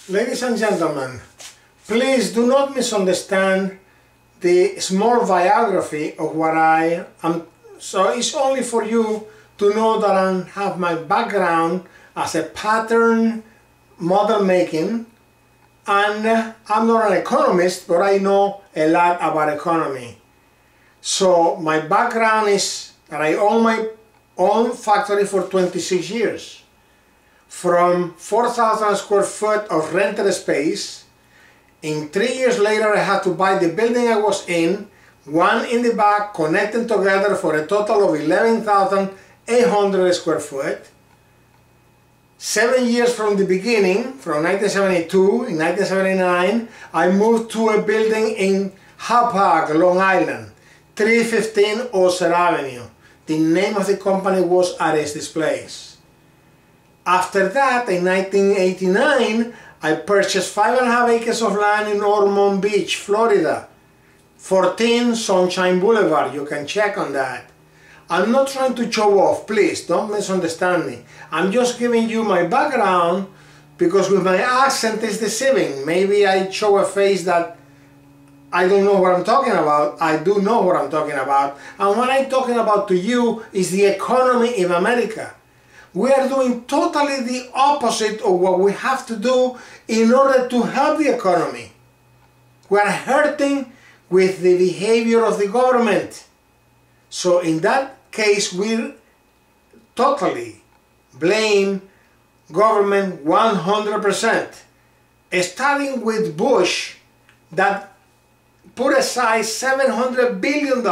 Ladies and gentlemen, please do not misunderstand the small biography of what I am. So it's only for you to know that I have my background as a pattern model making, and I'm not an economist, but I know a lot about economy. So my background is that I own my own factory for 26 years. From 4,000 square foot of rented space, in 3 years later I had to buy the building I was in, one in the back, connecting together for a total of 11,800 square foot. 7 years from the beginning, from 1972, in 1979, I moved to a building in Hauppauge, Long Island, 315 Oser Avenue. The name of the company was Arestes Place. After that, in 1989, I purchased 5.5 acres of land in Ormond Beach, Florida, 14 Sunshine Boulevard. You can check on that. I'm not trying to show off, please, don't misunderstand me. I'm just giving you my background because with my accent it's deceiving. Maybe I show a face that I don't know what I'm talking about. I do know what I'm talking about. And what I'm talking about to you is the economy in America. We are doing totally the opposite of what we have to do in order to help the economy. We are hurting with the behavior of the government. So in that case, we totally blame government 100%. Starting with Bush, that put aside $700 billion.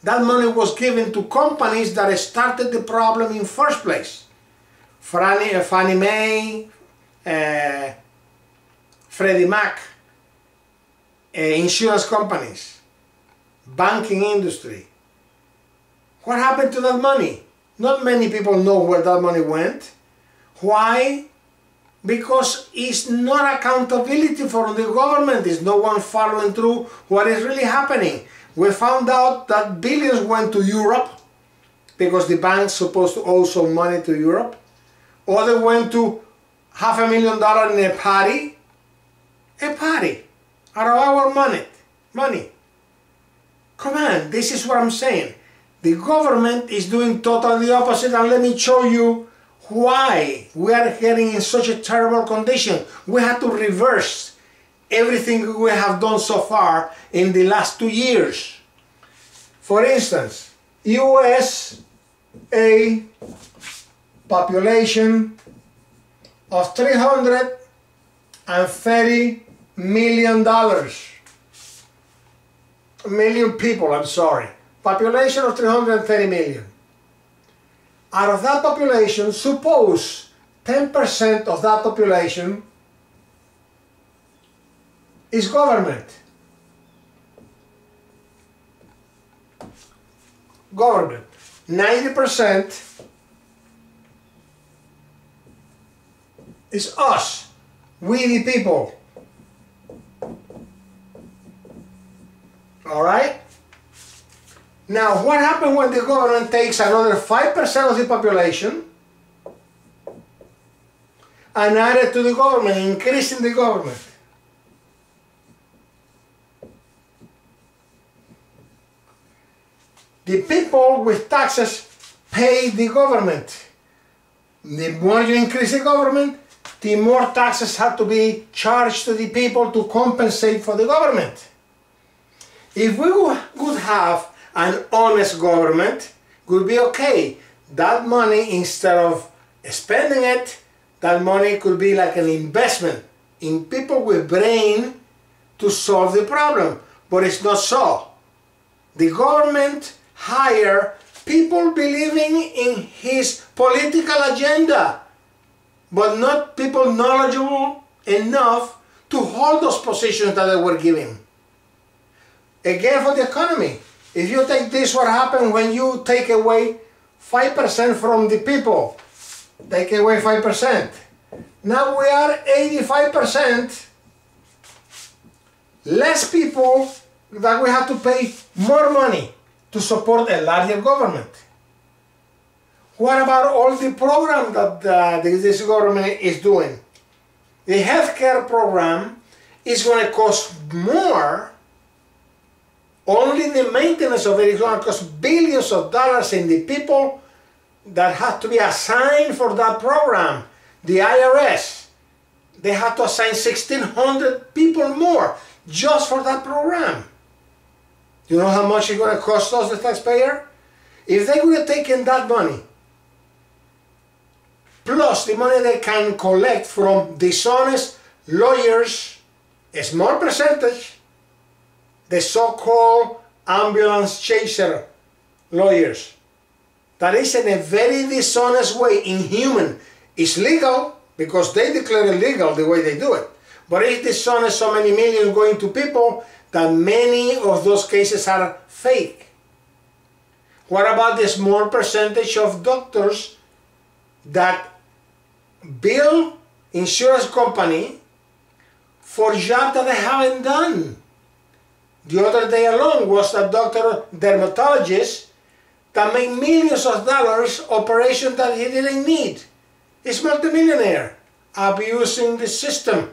That money was given to companies that started the problem in first place. Fannie Mae, Freddie Mac, insurance companies, banking industry. What happened to that money? Not many people know where that money went. Why? Because it's not accountability for the government. There's no one following through what is really happening. We found out that billions went to Europe because the bank's supposed to owe some money to Europe. Or they went to $500,000 in a party. A party. Out of our money. Come on, this is what I'm saying. The government is doing totally the opposite, and let me show you why we are getting in such a terrible condition. We have to reverse everything we have done so far in the last 2 years. For instance, US a population of $330 million. Million people, I'm sorry. Population of 330 million. Out of that population, suppose 10% of that population is government. Government. 90% is us, we the people. Alright? Now, what happens when the government takes another 5% of the population and add it to the government, increasing the government? The people with taxes pay the government. The more you increase the government, the more taxes have to be charged to the people to compensate for the government. If we would have an honest government, would be okay. That money, instead of spending it, that money could be like an investment in people with brain to solve the problem. But it's not so. The government hire people believing in his political agenda, but not people knowledgeable enough to hold those positions that they were given. Again, for the economy, if you take this, what happens when you take away 5% from the people? Take away 5%. Now we are 85% less people that we have to pay more money to support a larger government. What about all the programs that this government is doing? the healthcare program is going to cost more. Only the maintenance of it is going to cost billions of dollars, and the people that have to be assigned for that program, the IRS, they have to assign 1,600 people more just for that program. You know how much it's going to cost us, the taxpayer? If they would have taken that money, plus the money they can collect from dishonest lawyers, a small percentage, the so-called ambulance chaser lawyers, that is in a very dishonest way, inhuman. It's legal because they declare it legal the way they do it, but it's dishonest, so many millions going to people that many of those cases are fake. What about the small percentage of doctors that bill insurance company for jobs that they haven't done? The other day alone was a doctor dermatologist that made millions of dollars operation that he didn't need. He's multimillionaire, abusing the system.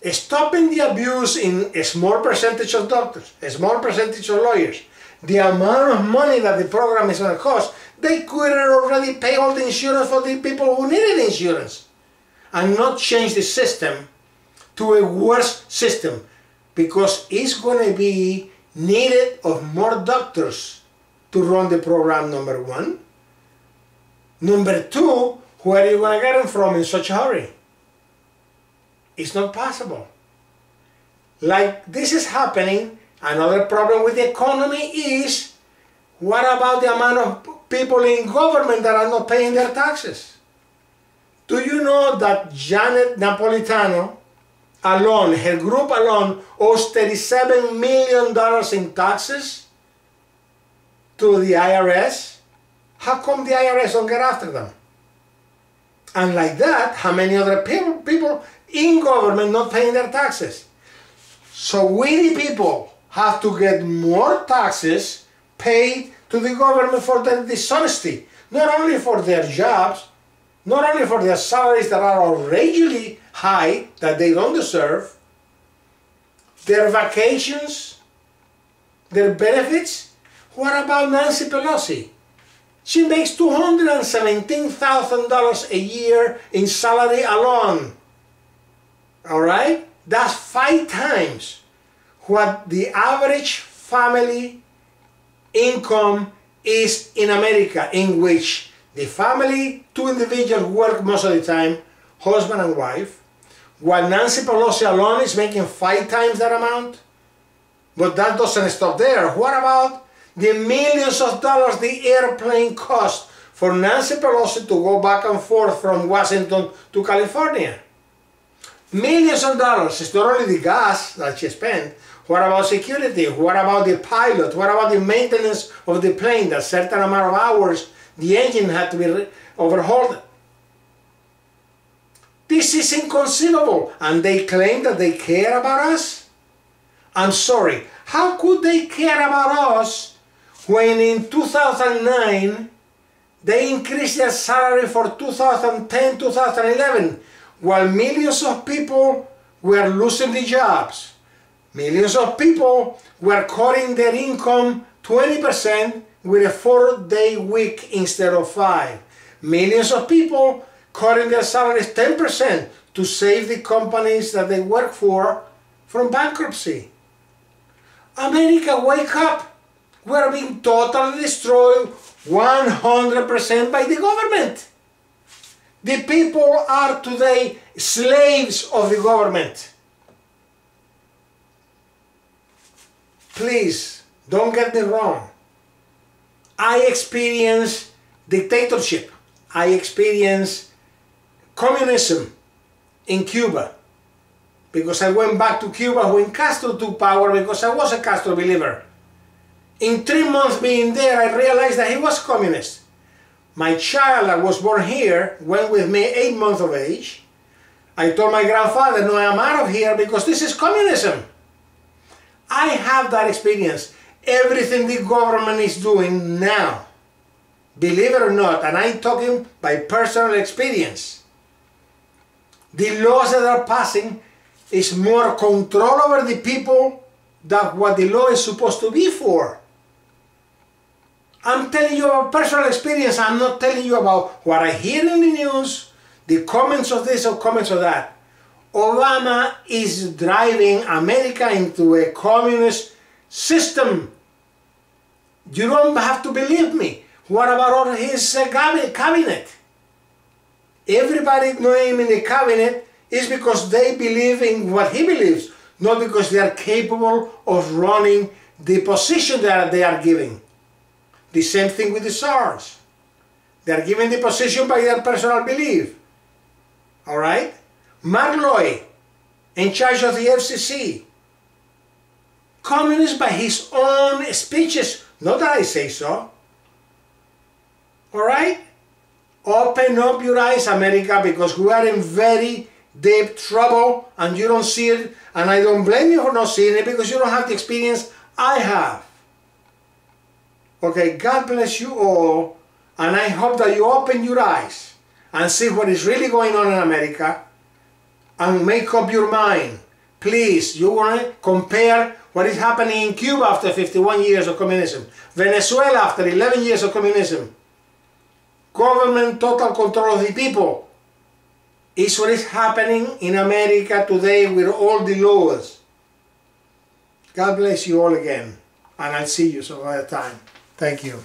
Stopping the abuse in a small percentage of doctors, a small percentage of lawyers, the amount of money that the program is going to cost, they could already pay all the insurance for the people who needed insurance and not change the system to a worse system, because it's going to be needed of more doctors to run the program, number one. Number two, where are you going to get them from in such a hurry? It's not possible. Like this is happening. Another problem with the economy is, what about the amount of people in government that are not paying their taxes? Do you know that Janet Napolitano alone, her group alone, owes $37 million in taxes to the IRS? How come the IRS don't get after them? And like that, how many other people in government not paying their taxes? So we the people have to get more taxes paid to the government for their dishonesty, not only for their jobs, not only for their salaries that are outrageously high that they don't deserve, their vacations, their benefits. What about Nancy Pelosi? She makes $217,000 a year in salary alone. All right? That's 5 times what the average family income is in America, in which the family, 2 individuals work most of the time, husband and wife, while Nancy Pelosi alone is making 5 times that amount. But that doesn't stop there. What about the millions of dollars the airplane cost for Nancy Pelosi to go back and forth from Washington to California? Millions of dollars. It's not only the gas that she spent. What about security? What about the pilot? What about the maintenance of the plane? That certain amount of hours the engine had to be overhauled. This is inconceivable. And they claim that they care about us? I'm sorry. How could they care about us when in 2009 they increased their salary for 2010, 2011, while millions of people were losing their jobs? Millions of people were cutting their income 20% with a 4-day week instead of 5. Millions of people cutting their salaries 10% to save the companies that they work for from bankruptcy. America, wake up! We're being totally destroyed 100% by the government. The people are today slaves of the government. Please, don't get me wrong. I experienced dictatorship. I experienced communism in Cuba, because I went back to Cuba when Castro took power, because I was a Castro believer. In 3 months being there, I realized that he was communist. My child that was born here went with me 8 months of age. I told my grandfather, no, I'm out of here because this is communism. I have that experience. Everything the government is doing now, believe it or not, and I'm talking by personal experience, The laws that are passing is more control over the people than what the law is supposed to be for. I'm telling you about personal experience. I'm not telling you about what I hear in the news, the comments of this or comments of that. Obama is driving America into a communist system. You don't have to believe me. What about all his cabinet? Everybody named in the cabinet is because they believe in what he believes, not because they are capable of running the position that they are giving. The same thing with the SARS. They are given the position by their personal belief. Alright? Mark Lloyd, in charge of the FCC. Communist by his own speeches. Not that I say so. Alright? Open up your eyes, America, because we are in very deep trouble and you don't see it, and I don't blame you for not seeing it because you don't have the experience I have. Okay, God bless you all, and I hope that you open your eyes and see what is really going on in America and make up your mind. Please, you want to compare what is happening in Cuba after 51 years of communism, Venezuela after 11 years of communism. Government total control of the people is what is happening in America today with all the laws. God bless you all again, and I'll see you some other time. Thank you.